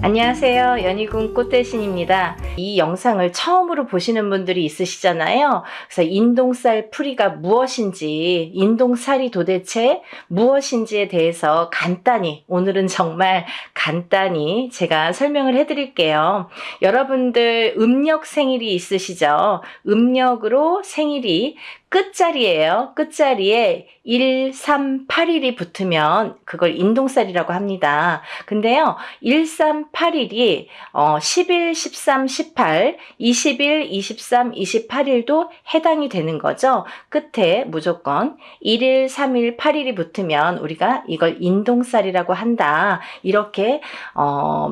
안녕하세요. 연희군 꽃대신입니다. 이 영상을 처음으로 보시는 분들이 있으시잖아요. 그래서 인동살 풀이가 무엇인지, 인동살이 도대체 무엇인지에 대해서 간단히, 오늘은 정말 간단히 제가 설명을 해드릴게요. 여러분들 음력 생일이 있으시죠? 음력으로 생일이 끝자리예요. 끝자리에 1, 3, 8일이 붙으면 그걸 인동살이라고 합니다. 근데요, 1, 3, 8일이 10일, 13, 18, 20일, 23, 28일도 해당이 되는 거죠. 끝에 무조건 1일, 3일, 8일이 붙으면 우리가 이걸 인동살이라고 한다. 이렇게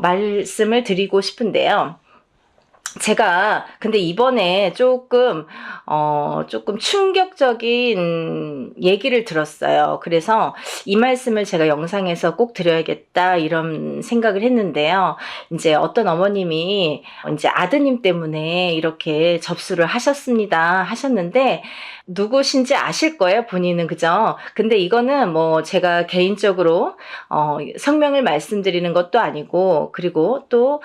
말씀을 드리고 싶은데요. 제가 근데 이번에 조금 충격적인 얘기를 들었어요. 그래서 이 말씀을 제가 영상에서 꼭 드려야겠다 이런 생각을 했는데요. 이제 어떤 어머님이 이제 아드님 때문에 이렇게 접수를 하셨는데 누구신지 아실 거예요, 본인은. 그죠? 근데 이거는 뭐 제가 개인적으로 성명을 말씀드리는 것도 아니고, 그리고 또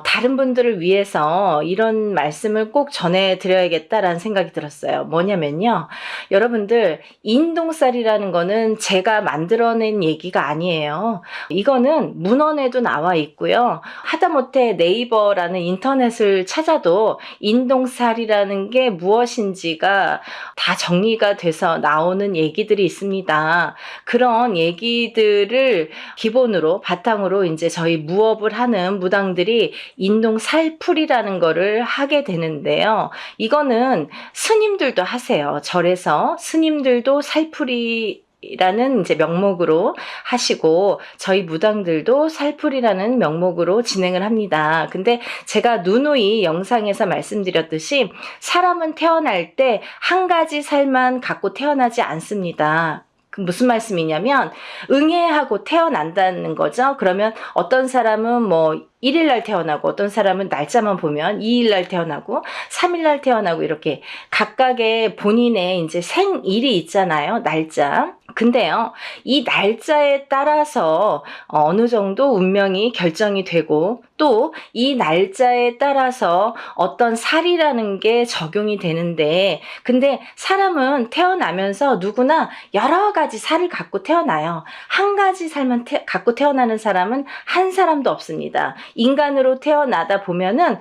다른 분들을 위해서 이런 말씀을 꼭 전해드려야겠다라는 생각이 들었어요. 뭐냐면요, 여러분들, 인동살이라는 거는 제가 만들어낸 얘기가 아니에요. 이거는 문헌에도 나와 있고요. 하다못해 네이버라는 인터넷을 찾아도 인동살이라는 게 무엇인지가 다 정리가 돼서 나오는 얘기들이 있습니다. 그런 얘기들을 기본으로 바탕으로 이제 저희 무업을 하는 무당들이 인동살풀이라는 거를 하게 되는데요. 이거는 스님들도 하세요. 절에서 스님들도 살풀이 라는 이제 명목으로 하시고, 저희 무당들도 살풀이라는 명목으로 진행을 합니다. 근데 제가 누누이 영상에서 말씀드렸듯이 사람은 태어날 때 한 가지 살만 갖고 태어나지 않습니다. 무슨 말씀이냐면 응애하고 태어난다는 거죠. 그러면 어떤 사람은 뭐 1일날 태어나고, 어떤 사람은 날짜만 보면 2일날 태어나고 3일날 태어나고, 이렇게 각각의 본인의 이제 생일이 있잖아요. 날짜. 근데요, 이 날짜에 따라서 어느 정도 운명이 결정이 되고, 또 이 날짜에 따라서 어떤 살이라는 게 적용이 되는데, 근데 사람은 태어나면서 누구나 여러 가지 살을 갖고 태어나요. 한 가지 살만 갖고 태어나는 사람은 한 사람도 없습니다. 인간으로 태어나다 보면은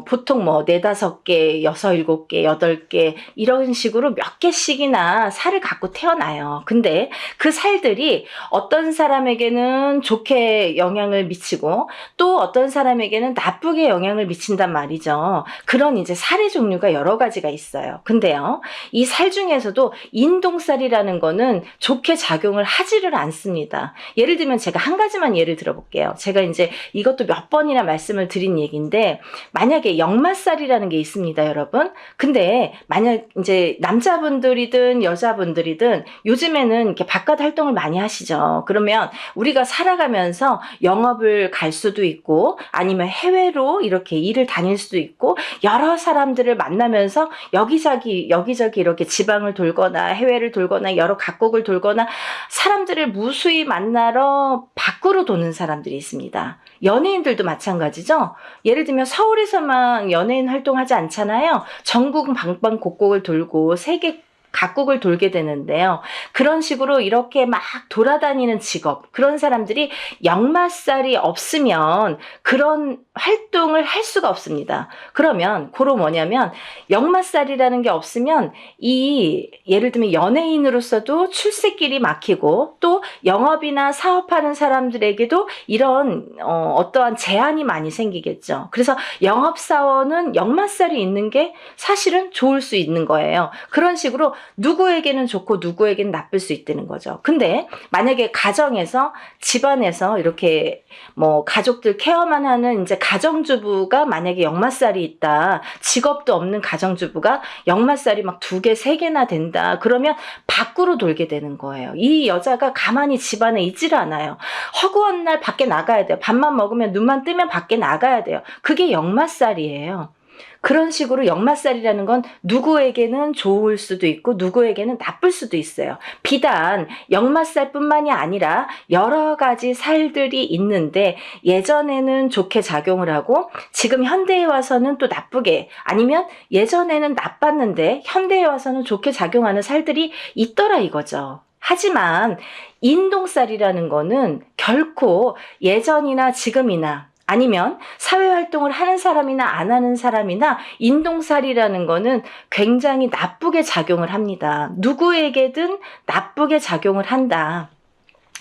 보통 뭐 4-5개, 6-7개, 8개 이런 식으로 몇 개씩이나 살을 갖고 태어나요. 근데 그 살들이 어떤 사람에게는 좋게 영향을 미치고, 또 어떤 사람에게는 나쁘게 영향을 미친단 말이죠. 그런 이제 살의 종류가 여러 가지가 있어요. 근데요, 이 살 중에서도 인동살이라는 거는 좋게 작용을 하지를 않습니다. 예를 들면 제가 한 가지만 예를 들어볼게요. 제가 이제 이것도 몇 번이나 말씀을 드린 얘기인데, 만약에 역마살이라는 게 있습니다, 여러분. 근데 만약 이제 남자분들이든 여자분들이든 요즘에는 이렇게 바깥 활동을 많이 하시죠. 그러면 우리가 살아가면서 영업을 갈 수도 있고, 아니면 해외로 이렇게 일을 다닐 수도 있고, 여러 사람들을 만나면서 여기저기 이렇게 지방을 돌거나 해외를 돌거나 여러 각국을 돌거나 사람들을 무수히 만나러 밖으로 도는 사람들이 있습니다. 연예인들도 마찬가지죠. 예를 들면 서울에서만 연예인 활동하지 않잖아요. 전국 방방곡곡을 돌고 세계 각국을 돌게 되는데요. 그런 식으로 이렇게 막 돌아다니는 직업, 그런 사람들이 역마살이 없으면 그런 활동을 할 수가 없습니다. 그러면 그로 뭐냐면, 역마살이라는 게 없으면 예를 들면 연예인으로서도 출세길이 막히고, 또 영업이나 사업하는 사람들에게도 이런 어떠한 제한이 많이 생기겠죠. 그래서 영업사원은 역마살이 있는 게 사실은 좋을 수 있는 거예요. 그런 식으로 누구에게는 좋고 누구에게는 나쁠 수 있다는 거죠. 근데 만약에 가정에서, 집안에서 이렇게 뭐 가족들 케어만 하는 이제 가정주부가 만약에 역마살이 있다, 직업도 없는 가정주부가 역마살이 막 2개, 3개나 된다, 그러면 밖으로 돌게 되는 거예요. 이 여자가 가만히 집안에 있지를 않아요. 허구한 날 밖에 나가야 돼요. 밥만 먹으면 눈만 뜨면 밖에 나가야 돼요. 그게 역마살이에요. 그런 식으로 역마살이라는 건 누구에게는 좋을 수도 있고 누구에게는 나쁠 수도 있어요. 비단 역마살뿐만이 아니라 여러 가지 살들이 있는데 예전에는 좋게 작용을 하고 지금 현대에 와서는 또 나쁘게, 아니면 예전에는 나빴는데 현대에 와서는 좋게 작용하는 살들이 있더라 이거죠. 하지만 인동살이라는 거는 결코 예전이나 지금이나 아니면 사회활동을 하는 사람이나 안 하는 사람이나 인동살이라는 거는 굉장히 나쁘게 작용을 합니다. 누구에게든 나쁘게 작용을 한다.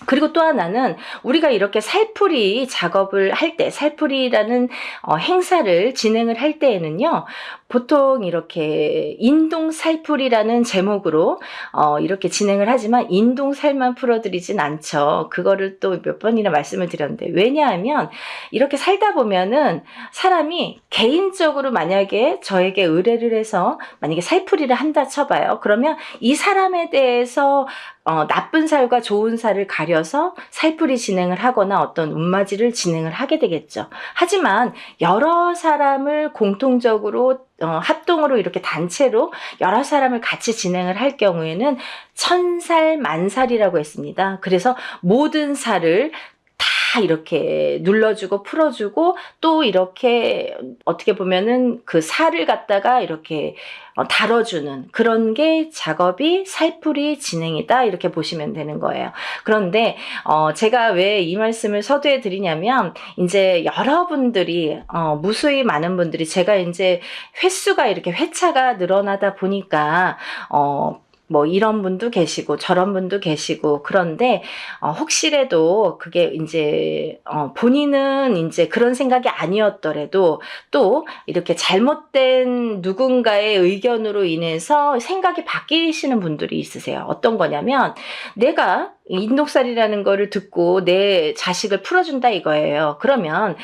그리고 또 하나는 우리가 이렇게 살풀이 작업을 할 때, 살풀이라는 행사를 진행을 할 때에는요, 보통 이렇게 인동살풀이라는 제목으로 이렇게 진행을 하지만 인동살만 풀어드리진 않죠. 그거를 또 몇 번이나 말씀을 드렸는데, 왜냐하면 이렇게 살다 보면은 사람이 개인적으로 만약에 저에게 의뢰를 해서 만약에 살풀이를 한다 쳐봐요. 그러면 이 사람에 대해서 나쁜 살과 좋은 살을 가려서 살풀이 진행을 하거나 어떤 운맞이를 진행을 하게 되겠죠. 하지만 여러 사람을 공통적으로 합동으로 이렇게 단체로 여러 사람을 같이 진행을 할 경우에는 천살 만살이라고 했습니다. 그래서 모든 살을 다 이렇게 눌러주고 풀어주고 또 이렇게 어떻게 보면은 그 살을 갖다가 이렇게 다뤄주는 그런 게 작업이 살풀이 진행이다 이렇게 보시면 되는 거예요. 그런데 제가 왜 이 말씀을 서두에 드리냐면 이제 여러분들이 무수히 많은 분들이 제가 이제 횟수가 이렇게 회차가 늘어나다 보니까 뭐 이런 분도 계시고 저런 분도 계시고 그런데 혹시라도 그게 이제 본인은 이제 그런 생각이 아니었더라도 또 이렇게 잘못된 누군가의 의견으로 인해서 생각이 바뀌시는 분들이 있으세요. 어떤 거냐면 내가 인독살이라는 거를 듣고 내 자식을 풀어준다 이거예요. 그러면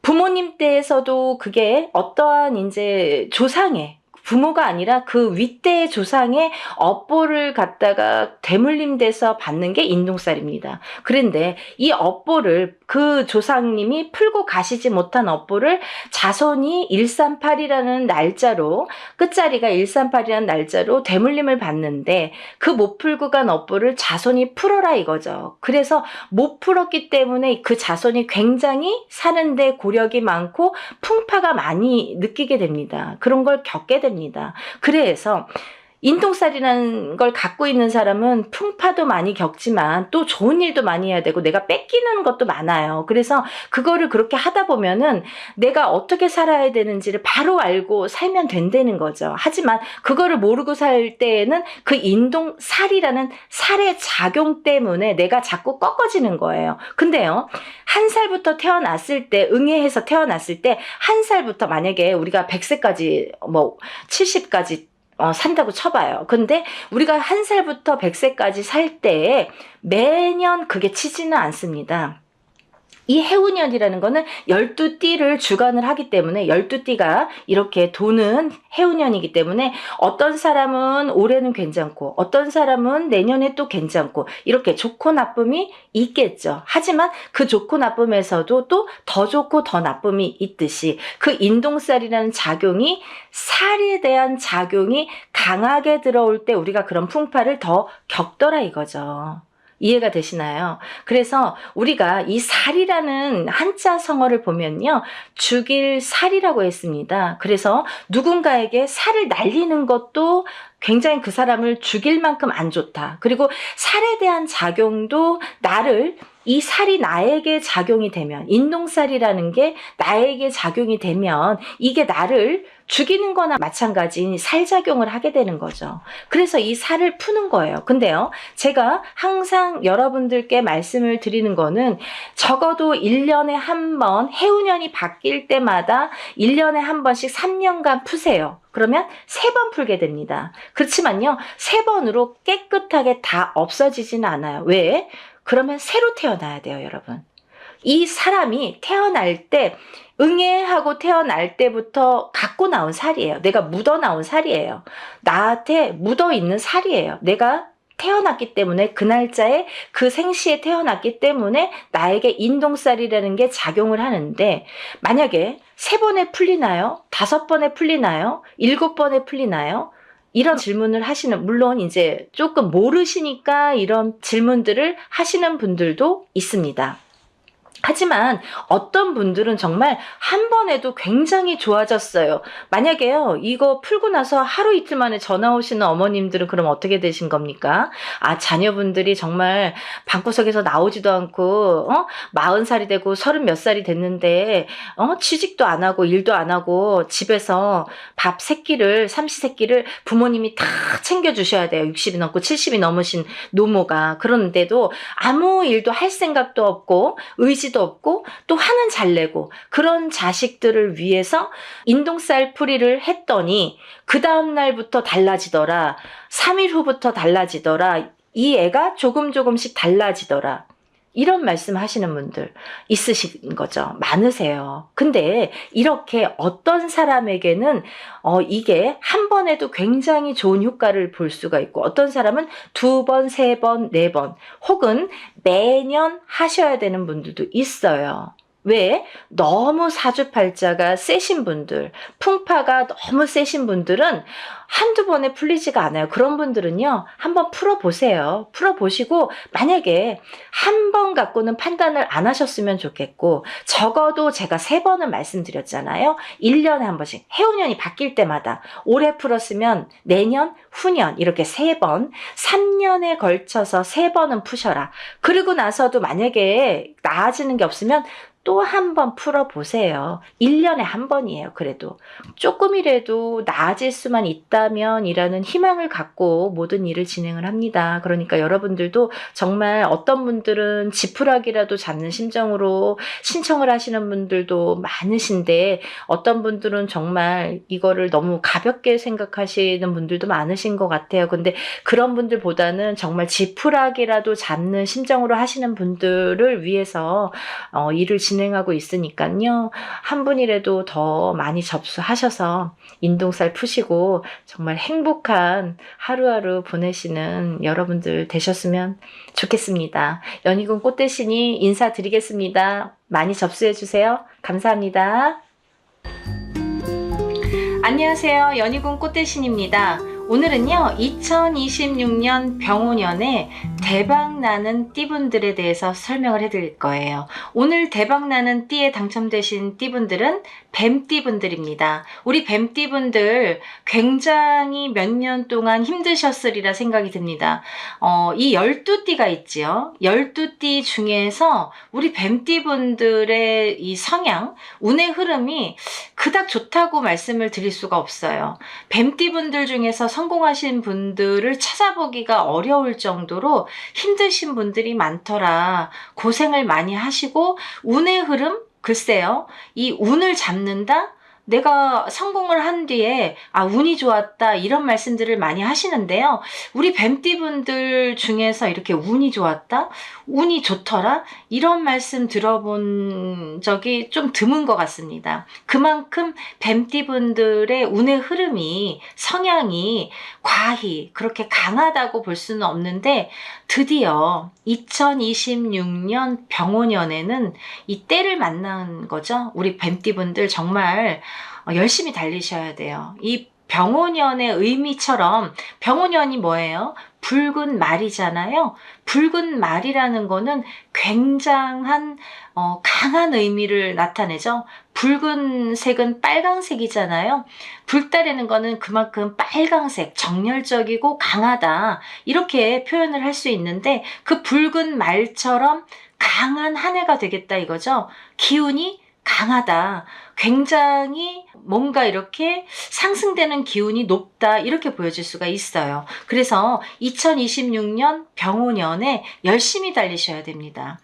부모님 때에서도 그게 어떠한 이제 조상의 부모가 아니라 그 윗대의 조상의 업보를 갖다가 대물림돼서 받는 게 인동살입니다. 그런데 이 업보를 그 조상님이 풀고 가시지 못한 업보를 자손이 138이라는 날짜로 끝자리가 138이라는 날짜로 대물림을 받는데 그 못 풀고 간 업보를 자손이 풀어라 이거죠. 그래서 못 풀었기 때문에 그 자손이 굉장히 사는데 고력이 많고 풍파가 많이 느끼게 됩니다. 그런 걸 겪게 됩니다. 그래서 인동살이라는 걸 갖고 있는 사람은 풍파도 많이 겪지만 또 좋은 일도 많이 해야 되고 내가 뺏기는 것도 많아요. 그래서 그거를 그렇게 하다 보면은 내가 어떻게 살아야 되는지를 바로 알고 살면 된다는 거죠. 하지만 그거를 모르고 살 때에는 그 인동살이라는 살의 작용 때문에 내가 자꾸 꺾어지는 거예요. 근데요, 한 살부터 태어났을 때, 응애해서 태어났을 때 한 살부터 만약에 우리가 100세까지 뭐 70까지 산다고 쳐봐요. 근데 우리가 한 살부터 100세까지 살 때에 매년 그게 치지는 않습니다. 이 해운년이라는 거는 12띠를 주관을 하기 때문에 12띠가 이렇게 도는 해운년이기 때문에 어떤 사람은 올해는 괜찮고 어떤 사람은 내년에 또 괜찮고 이렇게 좋고 나쁨이 있겠죠. 하지만 그 좋고 나쁨에서도 또 더 좋고 더 나쁨이 있듯이 그 인동살이라는 작용이 살에 대한 작용이 강하게 들어올 때 우리가 그런 풍파를 더 겪더라 이거죠. 이해가 되시나요? 그래서 우리가 이 살이라는 한자 성어를 보면요, 죽일 살이라고 했습니다. 그래서 누군가에게 살을 날리는 것도 굉장히 그 사람을 죽일 만큼 안 좋다. 그리고 살에 대한 작용도 이 살이 나에게 작용이 되면, 인동살이라는 게 나에게 작용이 되면 이게 나를 죽이는 거나 마찬가지인 살작용을 하게 되는 거죠. 그래서 이 살을 푸는 거예요. 근데요, 제가 항상 여러분들께 말씀을 드리는 거는 적어도 1년에 한 번, 해운년이 바뀔 때마다 1년에 한 번씩 3년간 푸세요. 그러면 3번 풀게 됩니다. 그렇지만요, 3번으로 깨끗하게 다 없어지지는 않아요. 왜? 그러면 새로 태어나야 돼요, 여러분. 이 사람이 태어날 때 응애하고 태어날 때부터 갖고 나온 살이에요. 내가 묻어 나온 살이에요. 나한테 묻어 있는 살이에요. 내가 태어났기 때문에 그 날짜에 그 생시에 태어났기 때문에 나에게 인동살이라는 게 작용을 하는데 만약에 3번에 풀리나요? 5번에 풀리나요? 7번에 풀리나요? 이런 질문을 하시는 물론 이제 조금 모르시니까 이런 질문들을 하시는 분들도 있습니다. 하지만 어떤 분들은 정말 한 번에도 굉장히 좋아졌어요. 만약에요, 이거 풀고 나서 하루 이틀 만에 전화 오시는 어머님들은 그럼 어떻게 되신 겁니까? 아, 자녀분들이 정말 방구석에서 나오지도 않고, 40살이 되고 30 몇 살이 됐는데, 취직도 안 하고 일도 안 하고 집에서 밥 3끼를, 삼시세끼를 부모님이 다 챙겨주셔야 돼요. 60이 넘고 70이 넘으신 노모가. 그런데도 아무 일도 할 생각도 없고, 의지도 없고 또 화는 잘 내고 그런 자식들을 위해서 인동살 풀이를 했더니 그 다음날부터 달라지더라. 3일 후부터 달라지더라. 이 애가 조금씩 달라지더라. 이런 말씀 하시는 분들 있으신 거죠. 많으세요. 근데 이렇게 어떤 사람에게는 이게 한 번에도 굉장히 좋은 효과를 볼 수가 있고 어떤 사람은 2번, 3번, 4번 혹은 매년 하셔야 되는 분들도 있어요. 왜? 너무 사주팔자가 세신 분들, 풍파가 너무 세신 분들은 한두 번에 풀리지가 않아요. 그런 분들은요, 한번 풀어보세요. 풀어보시고, 만약에 한 번 갖고는 판단을 안 하셨으면 좋겠고, 적어도 제가 3번은 말씀드렸잖아요. 1년에 한 번씩, 해운년이 바뀔 때마다, 올해 풀었으면 내년, 후년, 이렇게 3번, 3년에 걸쳐서 3번은 푸셔라. 그리고 나서도 만약에 나아지는 게 없으면 또 한 번 풀어보세요. 1년에 한 번이에요. 그래도 조금이라도 나아질 수만 있다면 이라는 희망을 갖고 모든 일을 진행을 합니다. 그러니까 여러분들도 정말 어떤 분들은 지푸라기라도 잡는 심정으로 신청을 하시는 분들도 많으신데 어떤 분들은 정말 이거를 너무 가볍게 생각하시는 분들도 많으신 것 같아요. 근데 그런 분들보다는 정말 지푸라기라도 잡는 심정으로 하시는 분들을 위해서 일을 진행하고 있으니까요. 한 분이라도 더 많이 접수하셔서 인동살 푸시고 정말 행복한 하루하루 보내시는 여러분들 되셨으면 좋겠습니다. 연희군 꽃대신이 인사드리겠습니다. 많이 접수해주세요. 감사합니다. 안녕하세요. 연희군 꽃대신입니다. 오늘은요 2026년 병오년에 대박나는 띠분들에 대해서 설명을 해드릴 거예요. 오늘 대박나는 띠에 당첨되신 띠분들은 뱀띠분들입니다. 우리 뱀띠분들 굉장히 몇 년 동안 힘드셨으리라 생각이 듭니다. 이 12띠가 있지요. 12띠 중에서 우리 뱀띠분들의 이 성향, 운의 흐름이 그닥 좋다고 말씀을 드릴 수가 없어요. 뱀띠분들 중에서 성공하신 분들을 찾아보기가 어려울 정도로 힘드신 분들이 많더라. 고생을 많이 하시고 운의 흐름? 글쎄요. 이 운을 잡는다? 내가 성공을 한 뒤에 운이 좋았다 이런 말씀들을 많이 하시는데요. 우리 뱀띠분들 중에서 이렇게 운이 좋았다? 운이 좋더라? 이런 말씀 들어본 적이 좀 드문 것 같습니다. 그만큼 뱀띠분들의 운의 흐름이 성향이 과히 그렇게 강하다고 볼 수는 없는데 드디어 2026년 병오년에는 이 때를 만난 거죠. 우리 뱀띠분들 정말 열심히 달리셔야 돼요. 이 병오년의 의미처럼 병오년이 뭐예요? 붉은 말이잖아요. 붉은 말이라는 거는 굉장한 강한 의미를 나타내죠. 붉은색은 빨강색이잖아요. 붉다라는 거는 그만큼 빨강색, 정열적이고 강하다 이렇게 표현을 할 수 있는데 그 붉은 말처럼 강한 한 해가 되겠다 이거죠. 기운이 강하다. 굉장히 뭔가 이렇게 상승되는 기운이 높다 이렇게 보여질 수가 있어요. 그래서 2026년 병오년에 열심히 달리셔야 됩니다.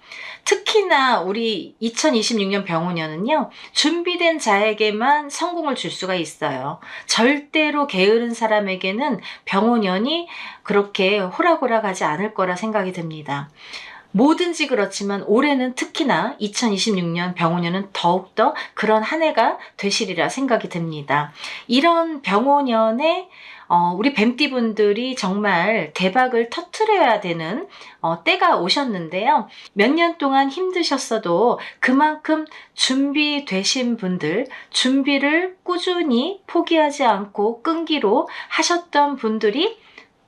특히나 우리 2026년 병오년은요. 준비된 자에게만 성공을 줄 수가 있어요. 절대로 게으른 사람에게는 병오년이 그렇게 호락호락하지 않을 거라 생각이 듭니다. 뭐든지 그렇지만 올해는 특히나 2026년 병오년은 더욱더 그런 한 해가 되시리라 생각이 듭니다. 이런 병오년에 우리 뱀띠분들이 정말 대박을 터트려야 되는 때가 오셨는데요. 몇 년 동안 힘드셨어도 그만큼 준비되신 분들, 준비를 꾸준히 포기하지 않고 끈기로 하셨던 분들이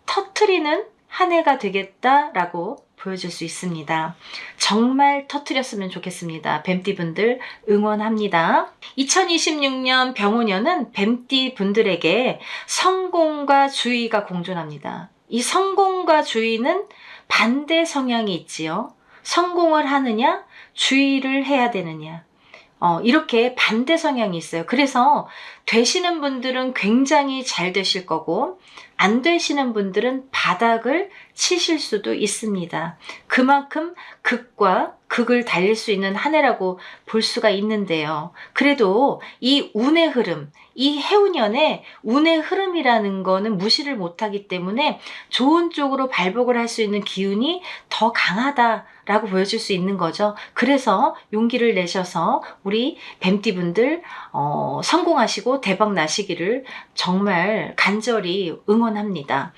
터트리는 한 해가 되겠다라고 보여줄 수 있습니다. 정말 터트렸으면 좋겠습니다. 뱀띠분들 응원합니다. 2026년 병오년은 뱀띠분들에게 성공과 주의가 공존합니다. 이 성공과 주의는 반대 성향이 있지요. 성공을 하느냐, 주의를 해야 되느냐. 이렇게 반대 성향이 있어요. 그래서 되시는 분들은 굉장히 잘 되실 거고 안 되시는 분들은 바닥을 치실 수도 있습니다. 그만큼 극과 극을 달릴 수 있는 한 해라고 볼 수가 있는데요. 그래도 이 운의 흐름, 이 해운년에 운의 흐름이라는 거는 무시를 못하기 때문에 좋은 쪽으로 발복을 할 수 있는 기운이 더 강하다라고 보여줄 수 있는 거죠. 그래서 용기를 내셔서 우리 뱀띠분들 성공하시고 대박 나시기를 정말 간절히 응원합니다.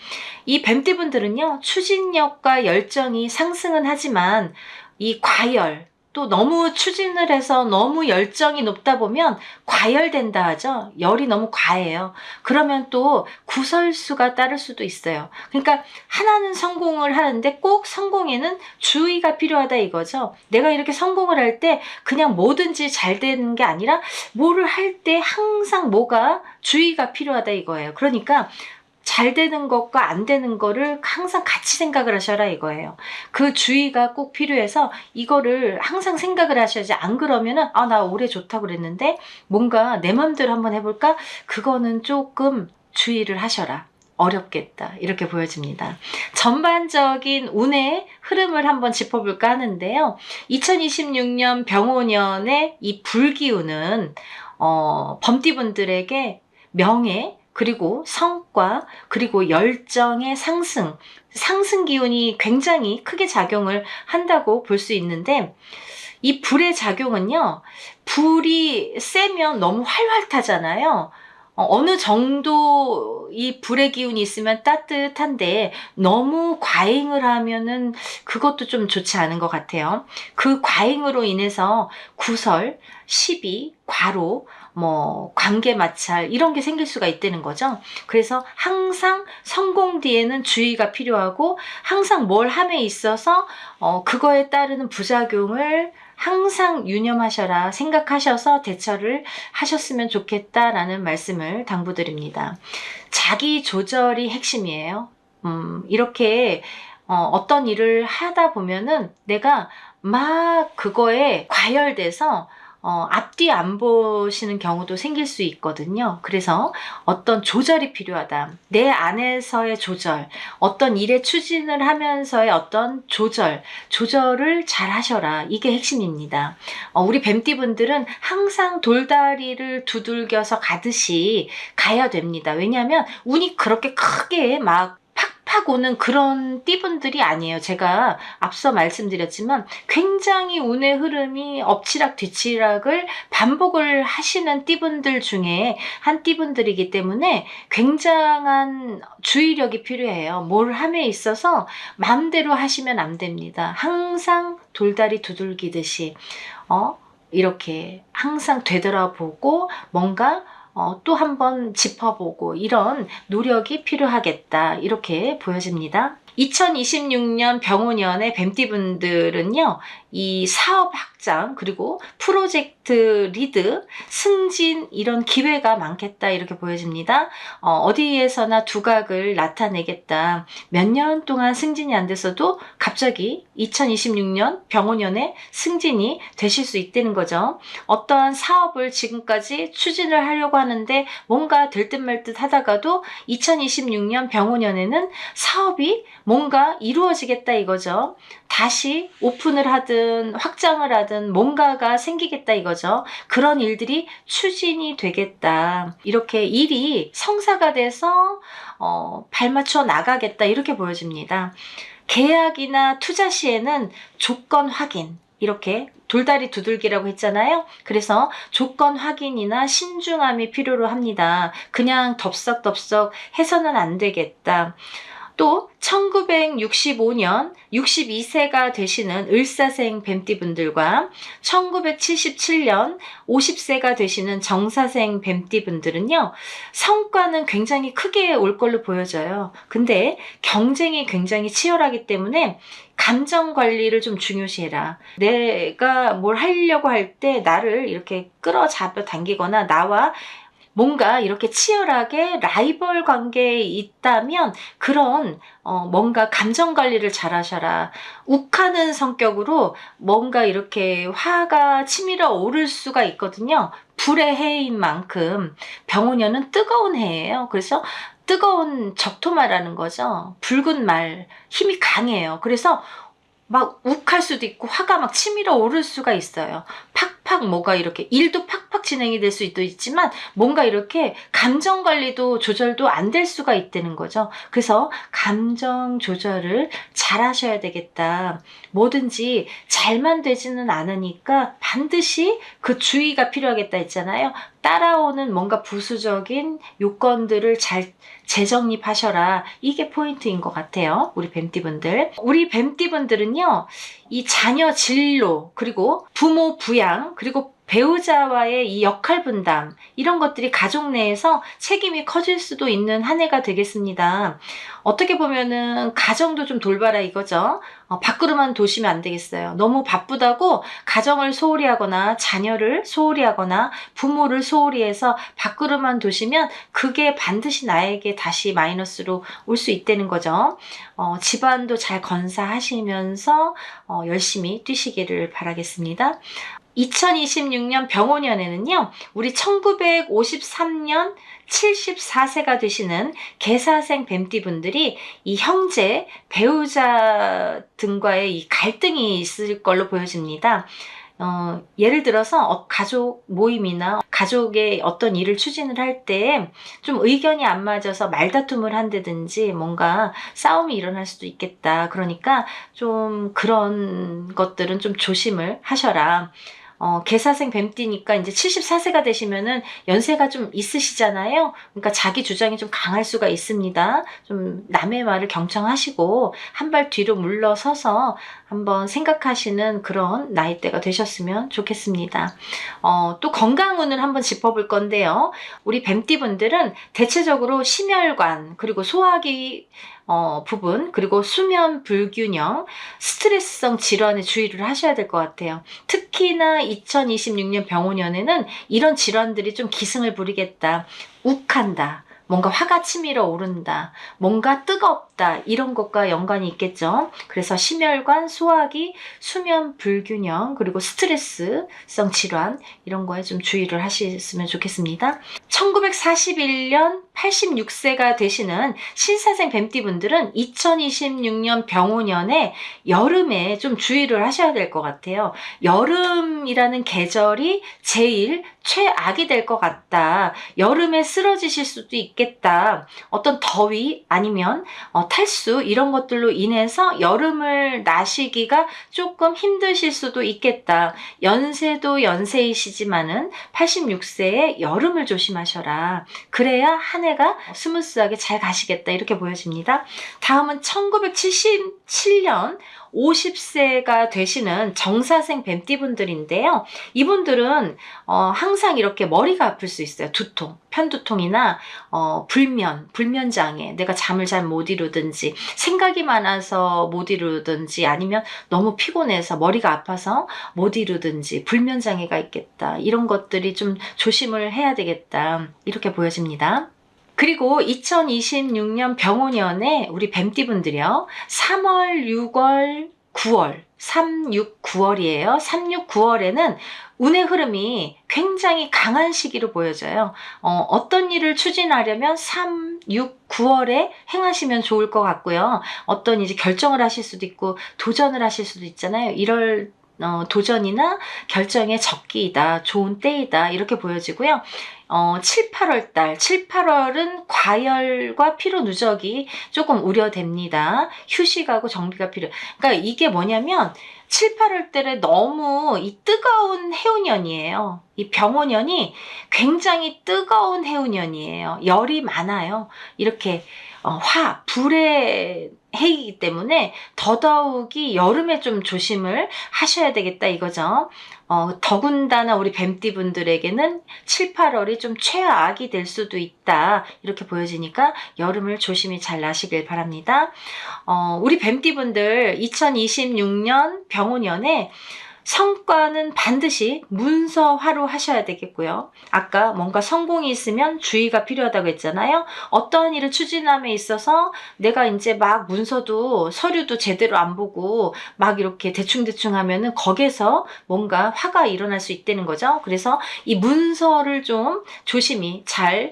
이 뱀띠분들은요, 추진력과 열정이 상승은 하지만 이 과열, 또 너무 추진을 해서 너무 열정이 높다 보면 과열된다 하죠. 열이 너무 과해요. 그러면 또 구설수가 따를 수도 있어요. 그러니까 하나는 성공을 하는데 꼭 성공에는 주의가 필요하다 이거죠. 내가 이렇게 성공을 할 때 그냥 뭐든지 잘 되는 게 아니라 뭐를 할 때 항상 뭐가 주의가 필요하다 이거예요. 그러니까 잘 되는 것과 안 되는 거를 항상 같이 생각을 하셔라 이거예요. 그 주의가 꼭 필요해서 이거를 항상 생각을 하셔야지. 안 그러면은 나 올해 좋다고 그랬는데 뭔가 내 맘대로 한번 해볼까? 그거는 조금 주의를 하셔라. 어렵겠다. 이렇게 보여집니다. 전반적인 운의 흐름을 한번 짚어볼까 하는데요. 2026년 병오년의 이 불기운은 범띠분들에게 명예, 그리고 성과, 그리고 열정의 상승 기운이 굉장히 크게 작용을 한다고 볼 수 있는데 이 불의 작용은요. 불이 세면 너무 활활 타잖아요. 어느 정도 이 불의 기운이 있으면 따뜻한데 너무 과잉을 하면은 그것도 좀 좋지 않은 것 같아요. 그 과잉으로 인해서 구설, 시비, 과로, 관계 마찰 이런 게 생길 수가 있다는 거죠. 그래서 항상 성공 뒤에는 주의가 필요하고 항상 뭘 함에 있어서 그거에 따르는 부작용을 항상 유념하셔라 생각하셔서 대처를 하셨으면 좋겠다라는 말씀을 당부드립니다. 자기 조절이 핵심이에요. 이렇게 어떤 일을 하다 보면은 내가 막 그거에 과열돼서 앞뒤 안 보시는 경우도 생길 수 있거든요. 그래서 어떤 조절이 필요하다. 내 안에서의 조절, 어떤 일의 추진을 하면서의 어떤 조절을 잘 하셔라. 이게 핵심입니다. 우리 뱀띠분들은 항상 돌다리를 두들겨서 가듯이 가야 됩니다. 왜냐하면 운이 그렇게 크게 막 팍팍 오는 그런 띠분들이 아니에요. 제가 앞서 말씀드렸지만 굉장히 운의 흐름이 엎치락 뒤치락을 반복을 하시는 띠분들 중에 한 띠분들이기 때문에 굉장한 주의력이 필요해요. 뭘 함에 있어서 마음대로 하시면 안 됩니다. 항상 돌다리 두들기듯이 이렇게 항상 되돌아보고 뭔가 또 한번 짚어보고 이런 노력이 필요하겠다 이렇게 보여집니다. 2026년 병오년의 뱀띠분들은요. 이 사업 확장 그리고 프로젝트 리드, 승진 이런 기회가 많겠다 이렇게 보여집니다. 어디에서나 두각을 나타내겠다. 몇 년 동안 승진이 안 됐어도 갑자기 2026년 병오년에 승진이 되실 수 있다는 거죠. 어떠한 사업을 지금까지 추진을 하려고 하는데 뭔가 될 듯 말 듯 하다가도 2026년 병오년에는 사업이 뭔가 이루어지겠다 이거죠. 다시 오픈을 하든 확장을 하든 뭔가가 생기겠다 이거죠. 그런 일들이 추진이 되겠다. 이렇게 일이 성사가 돼서 발맞춰 나가겠다 이렇게 보여집니다. 계약이나 투자 시에는 조건 확인, 이렇게 돌다리 두들기라고 했잖아요. 그래서 조건 확인이나 신중함이 필요로 합니다. 그냥 덥석덥석 해서는 안 되겠다. 또 1965년 62세가 되시는 을사생 뱀띠분들과 1977년 50세가 되시는 정사생 뱀띠분들은요, 성과는 굉장히 크게 올 걸로 보여져요. 근데 경쟁이 굉장히 치열하기 때문에 감정 관리를 좀 중요시해라. 내가 뭘 하려고 할 때 나를 이렇게 끌어잡아 당기거나 나와 뭔가 이렇게 치열하게 라이벌 관계에 있다면 그런 뭔가 감정 관리를 잘 하셔라. 욱하는 성격으로 뭔가 이렇게 화가 치밀어 오를 수가 있거든요. 불의 해인 만큼 병오년은 뜨거운 해예요. 그래서 뜨거운 적토마라는 거죠. 붉은 말, 힘이 강해요. 그래서 막 욱할 수도 있고 화가 막 치밀어 오를 수가 있어요. 팍팍 뭐가 이렇게 일도 팍팍 진행이 될 수도 있지만 뭔가 이렇게 감정 관리도 조절도 안 될 수가 있다는 거죠. 그래서 감정 조절을 잘 하셔야 되겠다. 뭐든지 잘만 되지는 않으니까 반드시 그 주의가 필요하겠다 했잖아요. 따라오는 뭔가 부수적인 요건들을 잘 재정립하셔라. 이게 포인트인 것 같아요. 우리 뱀띠분들. 우리 뱀띠분들은요, 이 자녀 진로, 그리고 부모 부양, 그리고 배우자와의 이 역할 분담, 이런 것들이 가족 내에서 책임이 커질 수도 있는 한 해가 되겠습니다. 어떻게 보면은 가정도 좀 돌봐라 이거죠. 밖으로만 도시면 안 되겠어요. 너무 바쁘다고 가정을 소홀히 하거나 자녀를 소홀히 하거나 부모를 소홀히 해서 밖으로만 두시면 그게 반드시 나에게 다시 마이너스로 올 수 있다는 거죠. 집안도 잘 건사하시면서 열심히 뛰시기를 바라겠습니다. 2026년 병오년에는요, 우리 1953년 74세가 되시는 개사생 뱀띠분들이 이 형제, 배우자 등과의 이 갈등이 있을 걸로 보여집니다. 예를 들어서 가족 모임이나 가족의 어떤 일을 추진을 할 때 좀 의견이 안 맞아서 말다툼을 한다든지 뭔가 싸움이 일어날 수도 있겠다. 그러니까 좀 그런 것들은 좀 조심을 하셔라. 개사생 뱀띠니까 이제 74세가 되시면은 연세가 좀 있으시잖아요. 그러니까 자기 주장이 좀 강할 수가 있습니다. 좀 남의 말을 경청하시고 한 발 뒤로 물러서서 한번 생각하시는 그런 나이대가 되셨으면 좋겠습니다. 또 건강운을 한번 짚어볼 건데요. 우리 뱀띠분들은 대체적으로 심혈관, 그리고 소화기 부분, 그리고 수면 불균형, 스트레스성 질환에 주의를 하셔야 될 것 같아요. 특히나 2026년 병오년에는 이런 질환들이 좀 기승을 부리겠다. 욱한다. 뭔가 화가 치밀어 오른다. 뭔가 뜨겁다. 이런 것과 연관이 있겠죠. 그래서 심혈관, 소화기, 수면 불균형, 그리고 스트레스성 질환 이런 거에 좀 주의를 하셨으면 좋겠습니다. 1941년 86세가 되시는 신사생 뱀띠분들은 2026년 병오년에 여름에 좀 주의를 하셔야 될 것 같아요. 여름이라는 계절이 제일 최악이 될 것 같다. 여름에 쓰러지실 수도 있겠다. 어떤 더위 아니면 탈수 이런 것들로 인해서 여름을 나시기가 조금 힘드실 수도 있겠다. 연세도 연세이시지만은 86세에 여름을 조심하셔라. 그래야 한 해가 스무스하게 잘 가시겠다. 이렇게 보여집니다. 다음은 1977년 50세가 되시는 정사생 뱀띠분들인데요. 이분들은 항상 이렇게 머리가 아플 수 있어요. 두통, 편두통이나 불면장애, 내가 잠을 잘 못 이루든지 생각이 많아서 못 이루든지 아니면 너무 피곤해서 머리가 아파서 못 이루든지 불면장애가 있겠다. 이런 것들이 좀 조심을 해야 되겠다. 이렇게 보여집니다. 그리고 2026년 병오년에 우리 뱀띠분들이요. 3월, 6월, 9월, 3, 6, 9월이에요. 3, 6, 9월에는 운의 흐름이 굉장히 강한 시기로 보여져요. 어떤 일을 추진하려면 3, 6, 9월에 행하시면 좋을 것 같고요. 어떤 이제 결정을 하실 수도 있고 도전을 하실 수도 있잖아요. 이럴 도전이나 결정의 적기이다, 좋은 때이다 이렇게 보여지고요. 7, 8월 달, 7, 8월은 과열과 피로 누적이 조금 우려됩니다. 휴식하고 정비가 필요. 그러니까 이게 뭐냐면 7, 8월 달에 너무 이 뜨거운 해운년이에요. 이 병오년이 굉장히 뜨거운 해운년이에요. 열이 많아요. 이렇게 불의 해이기 때문에 더더욱이 여름에 좀 조심을 하셔야 되겠다 이거죠. 더군다나 우리 뱀띠분들에게는 7, 8월이 좀 최악이 될 수도 있다. 이렇게 보여지니까 여름을 조심히 잘 나시길 바랍니다. 우리 뱀띠분들 2026년 병오년에 성과는 반드시 문서화로 하셔야 되겠고요. 아까 뭔가 성공이 있으면 주의가 필요하다고 했잖아요. 어떠한 일을 추진함에 있어서 내가 이제 막 문서도 서류도 제대로 안 보고 막 이렇게 대충대충 하면은 거기에서 뭔가 화가 일어날 수 있다는 거죠. 그래서 이 문서를 좀 조심히 잘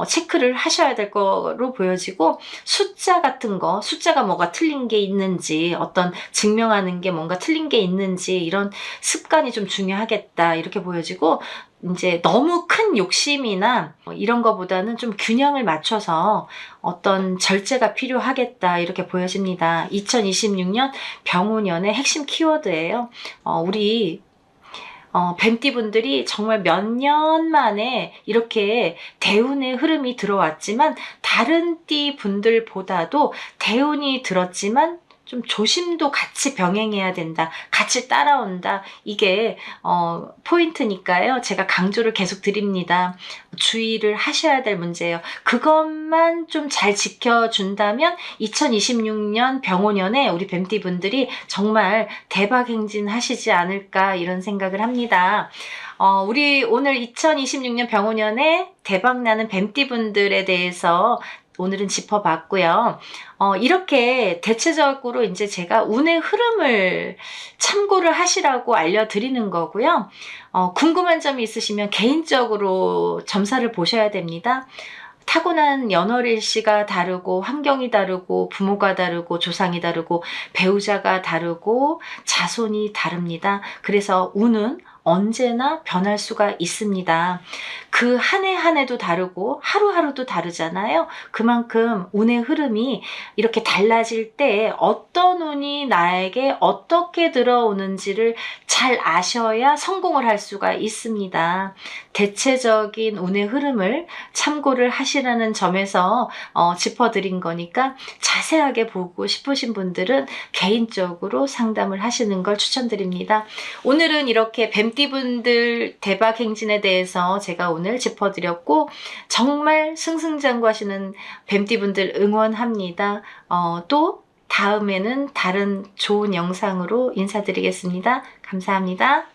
체크를 하셔야 될 거로 보여지고, 숫자 같은 거, 숫자가 뭐가 틀린 게 있는지, 어떤 증명하는 게 뭔가 틀린 게 있는지, 이런 습관이 좀 중요하겠다, 이렇게 보여지고, 이제 너무 큰 욕심이나 이런 거보다는 좀 균형을 맞춰서 어떤 절제가 필요하겠다, 이렇게 보여집니다. 2026년 병오년의 핵심 키워드예요. 우리 뱀띠분들이 정말 몇 년 만에 이렇게 대운의 흐름이 들어왔지만, 다른 띠 분들보다도 대운이 들었지만 좀 조심도 같이 병행해야 된다, 같이 따라온다, 이게 포인트니까요. 제가 강조를 계속 드립니다. 주의를 하셔야 될 문제예요. 그것만 좀 잘 지켜준다면 2026년 병오년에 우리 뱀띠분들이 정말 대박 행진하시지 않을까, 이런 생각을 합니다. 우리 오늘 2026년 병오년에 대박나는 뱀띠분들에 대해서 오늘은 짚어봤고요. 이렇게 대체적으로 이제 제가 운의 흐름을 참고를 하시라고 알려드리는 거고요. 궁금한 점이 있으시면 개인적으로 점사를 보셔야 됩니다. 타고난 연월일시가 다르고, 환경이 다르고, 부모가 다르고, 조상이 다르고, 배우자가 다르고, 자손이 다릅니다. 그래서 운은 언제나 변할 수가 있습니다. 그 한 해 한 해도 다르고 하루하루도 다르잖아요. 그만큼 운의 흐름이 이렇게 달라질 때 어떤 운이 나에게 어떻게 들어오는지를 잘 아셔야 성공을 할 수가 있습니다. 대체적인 운의 흐름을 참고를 하시라는 점에서 짚어드린 거니까, 자세하게 보고 싶으신 분들은 개인적으로 상담을 하시는 걸 추천드립니다. 오늘은 이렇게 뱀띠분들 대박 행진에 대해서 제가 오늘 짚어드렸고, 정말 승승장구하시는 뱀띠분들 응원합니다. 또 다음에는 다른 좋은 영상으로 인사드리겠습니다. 감사합니다.